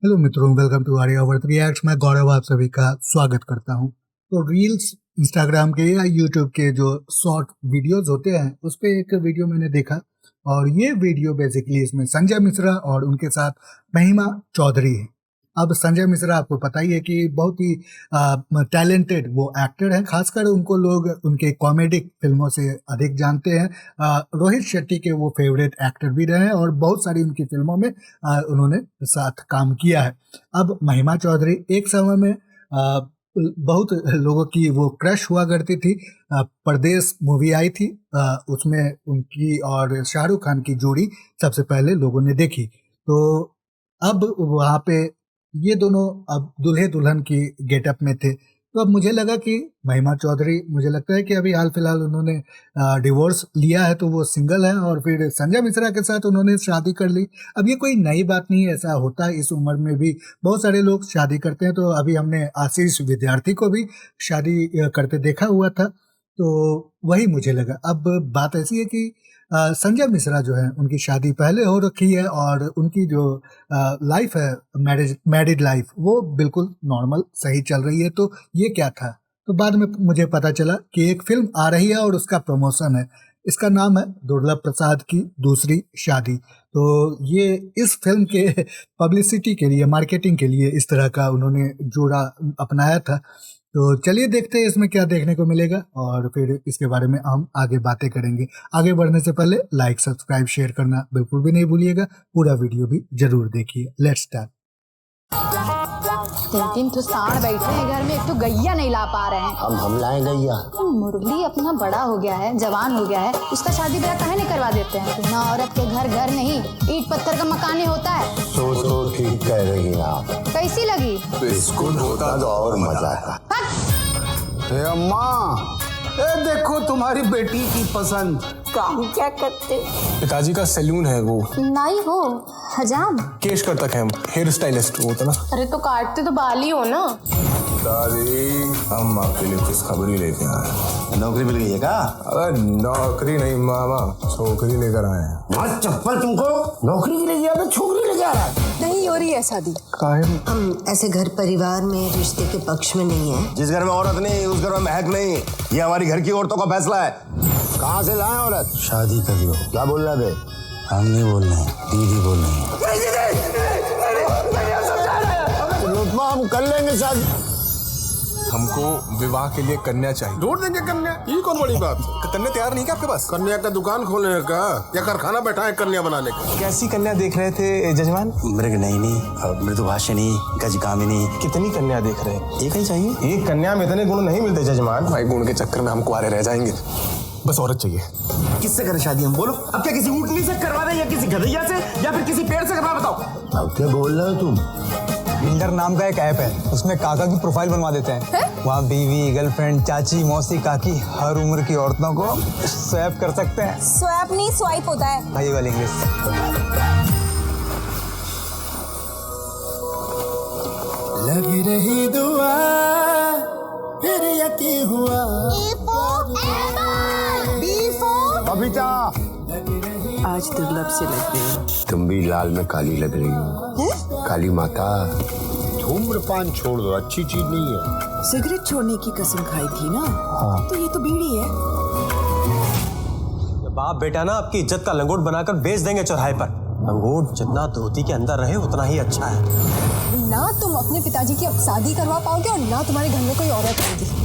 Hello मित्रों, welcome to Aryavarth Reacts. मैं गौरव आप सभी का स्वागत करता हूं। तो रील्स, इंस्टाग्राम के या यूट्यूब के जो शॉर्ट वीडियोस होते हैं उस पे एक वीडियो मैंने देखा और ये वीडियो बेसिकली इसमें संजय मिश्रा और उनके साथ महिमा चौधरी है। अब संजय मिश्रा आपको पता ही है कि बहुत ही टैलेंटेड वो एक्टर हैं, खासकर उनको लोग उनके कॉमेडी फिल्मों से अधिक जानते हैं। रोहित शेट्टी के वो फेवरेट एक्टर भी रहे हैं और बहुत सारी उनकी फिल्मों में उन्होंने साथ काम किया है। अब महिमा चौधरी एक समय में बहुत लोगों की वो क्रश हुआ करती थी। परदेश मूवी आई थी, उसमें उनकी और शाहरुख खान की जोड़ी सबसे पहले लोगों ने देखी। तो अब वहाँ पे ये दोनों अब दूल्हे दुल्हन की गेटअप में थे। तो अब मुझे लगा कि महिमा चौधरी, मुझे लगता है कि अभी हाल फिलहाल उन्होंने डिवोर्स लिया है तो वो सिंगल है और फिर संजय मिश्रा के साथ उन्होंने शादी कर ली। अब ये कोई नई बात नहीं है, ऐसा होता है, इस उम्र में भी बहुत सारे लोग शादी करते हैं। तो अभी हमने आशीष विद्यार्थी को भी शादी करते देखा हुआ था। तो वही मुझे लगा। अब बात ऐसी है कि संजय मिश्रा जो है उनकी शादी पहले हो रखी है और उनकी जो लाइफ है, मैरिड लाइफ, वो बिल्कुल नॉर्मल सही चल रही है। तो ये क्या था? तो बाद में मुझे पता चला कि एक फिल्म आ रही है और उसका प्रमोशन है। इसका नाम है दुर्लभ प्रसाद की दूसरी शादी। तो ये इस फिल्म के पब्लिसिटी के लिए, मार्केटिंग के लिए इस तरह का उन्होंने जोड़ा अपनाया था। तो चलिए देखते हैं इसमें क्या देखने को मिलेगा और फिर इसके बारे में हम आगे बातें करेंगे। आगे बढ़ने से पहले लाइक, सब्सक्राइब, शेयर करना बिल्कुल भी नहीं भूलिएगा। पूरा वीडियो भी जरूर देखिए। Let's start. तीन तीन तो सांड बैठे हैं घर में, एक तो गैया नहीं ला पा रहे हैं। अब हम लाए गैया। मुरली अपना बड़ा हो गया है, जवान हो गया है, उसका शादी ब्याह काहे नहीं करवा देते हैं? बिना औरत के घर घर नहीं, ईट पत्थर का मकान ही होता है। तो ठीक कह रही हैं आप। कैसी लगी? बिस्कुट होता तो और मजा आता। अम्मा, ए देखो तुम्हारी बेटी की पसंद। काम क्या करते? पिताजी का सैलून है, वो नहीं हो हजाम, केश करता है, हम हेयर स्टाइलिस्ट होता ना। अरे तो काटते तो बाल ही हो ना। दादी, हम आपके लिए खुशखबरी लेके आए हैं। नौकरी मिल गई है क्या? अरे नौकरी नहीं मामा, छोकरी लेकर आए हैं। वहाँ चप्पल तुमको नौकरी के लिए गया तो छोकरी लेके आ रहा है। नहीं हो रही है शादी। हम ऐसे घर परिवार में रिश्ते के पक्ष में नहीं है। जिस घर में औरत नहीं उस घर में महक नहीं। ये हमारी घर की औरतों का फैसला है। कहाँ से लाए औरत? शादी कर लो। क्या बोल रहे थे? हम नहीं बोल रहे हैं, दीदी बोल रहे हैं। हम कर लेंगे शादी। हमको विवाह के लिए कन्या चाहिए। ढूंढ देंगे कन्या, ये कौन बड़ी बात? कन्या तैयार नहीं क्या आपके पास? कन्या का दुकान खोलने का या कारखाना बैठा है कन्या बनाने का? कैसी कन्या देख रहे थे जजमान? मृगनयनी, मृदुभाषिनी, गजकामिनी। कितनी कन्या देख रहे हैं? एक ही चाहिए। एक कन्या में इतने गुण नहीं मिलते जजमान। भाई गुण के चक्कर में हम कुंवारे रह जाएंगे। बस औरत चाहिए। किससे करें शादी हम? बोलो। अब क्या किसी ऊँटनी से करवा दें या किसी गधैया से या फिर किसी पेड़ से करवा? बताओ। अब क्या बोल रहे हो तुम? टिंडर नाम का एक ऐप है, उसमें काका की प्रोफाइल बनवा देते हैं। वहाँ बीवी, गर्लफ्रेंड, चाची, मौसी, काकी, हर उम्र की औरतों को स्वैप कर सकते हैं। स्वैप नहीं, स्वाइप होता है भाई वाली इंग्लिश। लगी रही दुआ फिर यकीन हुआ। बबीता, आज दुर्लभ से लग रही हो। तुम भी लाल में काली लग रही हो। काली माता, धूम्रपान छोड़ दो, अच्छी चीज नहीं है। सिगरेट छोड़ने की कसम खाई थी ना? हाँ। तो ये तो बीड़ी है। बाप बेटा ना आपकी इज्जत का लंगोट बनाकर बेच देंगे चौराहे पर। लंगोट जितना धोती के अंदर रहे उतना ही अच्छा है। ना तुम अपने पिताजी की अब शादी करवा पाओगे और ना तुम्हारे घर में कोई औरत आएगी।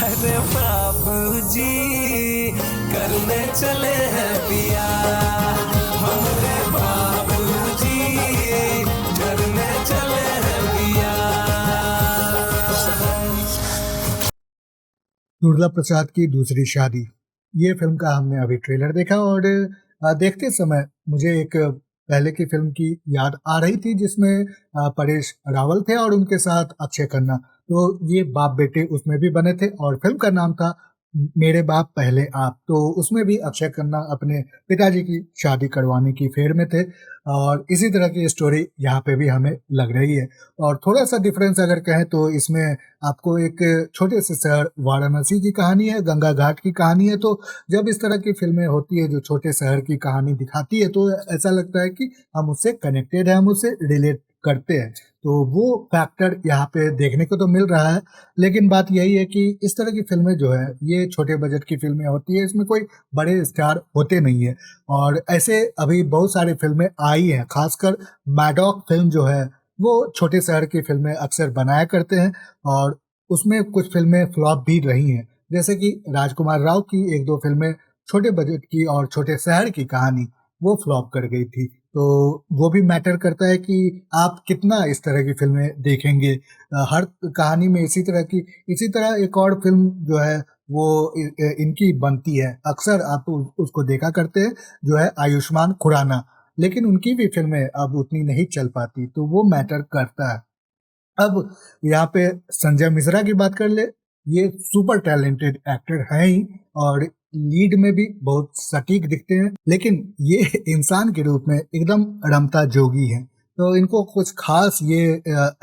अरे बाबूजी करने चले हैं पिया, हमरे बाबूजी करने चले हैं पिया। दुर्लभ प्रसाद की दूसरी शादी, ये फिल्म का हमने अभी ट्रेलर देखा और देखते समय मुझे एक पहले की फिल्म की याद आ रही थी जिसमें परेश रावल थे और उनके साथ अक्षय खन्ना। तो ये बाप बेटे उसमें भी बने थे और फिल्म का नाम था मेरे बाप पहले आप, तो उसमें भी अक्षय खन्ना अपने पिताजी की शादी करवाने की फेर में थे और इसी तरह की स्टोरी यहाँ पे भी हमें लग रही है। और थोड़ा सा डिफरेंस अगर कहें तो इसमें आपको एक छोटे से शहर वाराणसी की कहानी है, गंगा घाट की कहानी है। तो जब इस तरह की फिल्में होती है जो छोटे शहर की कहानी दिखाती है तो ऐसा लगता है कि हम उससे कनेक्टेड हैं, हम उससे रिलेट करते हैं। तो वो फैक्टर यहाँ पे देखने को तो मिल रहा है, लेकिन बात यही है कि इस तरह की फिल्में जो है ये छोटे बजट की फिल्में होती है, इसमें कोई बड़े स्टार होते नहीं है। और ऐसे अभी बहुत सारी फिल्में आई हैं, खासकर मैडॉक फिल्म जो है वो छोटे शहर की फिल्में अक्सर बनाया करते हैं और उसमें कुछ फिल्में फ्लॉप भी रही हैं। जैसे कि राजकुमार राव की एक दो फिल्में छोटे बजट की और छोटे शहर की कहानी वो फ्लॉप कर गई थी। तो वो भी मैटर करता है कि आप कितना इस तरह की फिल्में देखेंगे। हर कहानी में इसी तरह एक और फिल्म जो है वो इनकी बनती है, अक्सर आप उसको देखा करते हैं, जो है आयुष्मान खुराना, लेकिन उनकी भी फिल्में अब उतनी नहीं चल पाती, तो वो मैटर करता है। अब यहाँ पे संजय मिश्रा की बात कर ले, ये सुपर टैलेंटेड एक्टर हैं ही और लीड में भी बहुत सटीक दिखते हैं, लेकिन ये इंसान के रूप में एकदम रमता जोगी हैं। तो इनको कुछ खास ये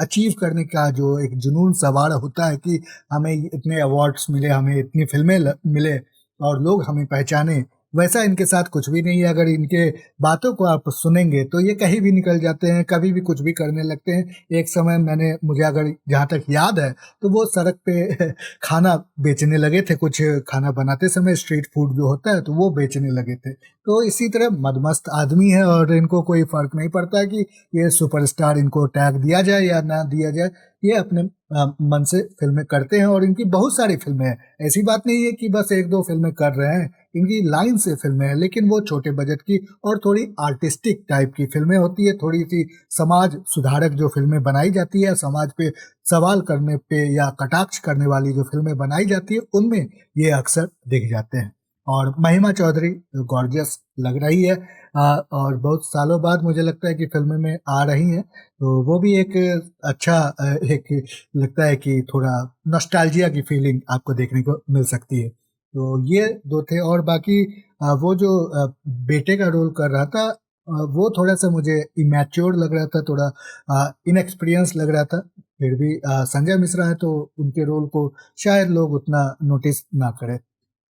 अचीव करने का जो एक जुनून सवार होता है कि हमें इतने अवार्ड्स मिले, हमें इतनी फिल्में मिले और लोग हमें पहचाने, वैसा इनके साथ कुछ भी नहीं है। अगर इनके बातों को आप सुनेंगे तो ये कहीं भी निकल जाते हैं, कभी भी कुछ भी करने लगते हैं। एक समय मुझे अगर जहाँ तक याद है तो वो सड़क पे खाना बेचने लगे थे, कुछ खाना बनाते समय स्ट्रीट फूड जो होता है तो वो बेचने लगे थे। तो इसी तरह मदमस्त आदमी है और इनको कोई फर्क नहीं पड़ता कि ये सुपरस्टार इनको टैग दिया जाए या ना दिया जाए, ये अपने मन से फिल्में करते हैं और इनकी बहुत सारी फिल्में हैं। ऐसी बात नहीं है कि बस एक दो फिल्में कर रहे हैं, इनकी लाइन से फिल्में हैं, लेकिन वो छोटे बजट की और थोड़ी आर्टिस्टिक टाइप की फिल्में होती है। थोड़ी सी समाज सुधारक जो फिल्में बनाई जाती है, समाज पे सवाल करने पे या कटाक्ष करने वाली जो फिल्में बनाई जाती है, उनमें ये अक्सर दिख जाते हैं। और महिमा चौधरी गॉर्जियस लग रही है और बहुत सालों बाद मुझे लगता है कि फिल्में में आ रही हैं, तो वो भी एक अच्छा एक लगता है कि थोड़ा नॉस्टैल्जिया की फीलिंग आपको देखने को मिल सकती है। तो ये दो थे और बाकी वो जो बेटे का रोल कर रहा था वो थोड़ा सा मुझे इमैच्योर लग रहा था, थोड़ा इनएक्सपीरियंस लग रहा था। फिर भी संजय मिश्रा है तो उनके रोल को शायद लोग उतना नोटिस ना करें।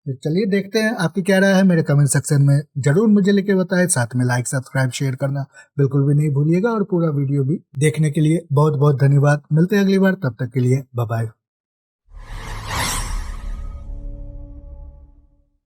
तो चलिए देखते हैं आपकी क्या राय है, मेरे कमेंट सेक्शन में जरूर मुझे लिखे बताएं। साथ में लाइक सब्सक्राइब शेयर करना बिल्कुल भी नहीं भूलिएगा और पूरा वीडियो भी देखने के लिए बहुत बहुत धन्यवाद। मिलते हैं अगली बार, तब तक के लिए बाय बाय।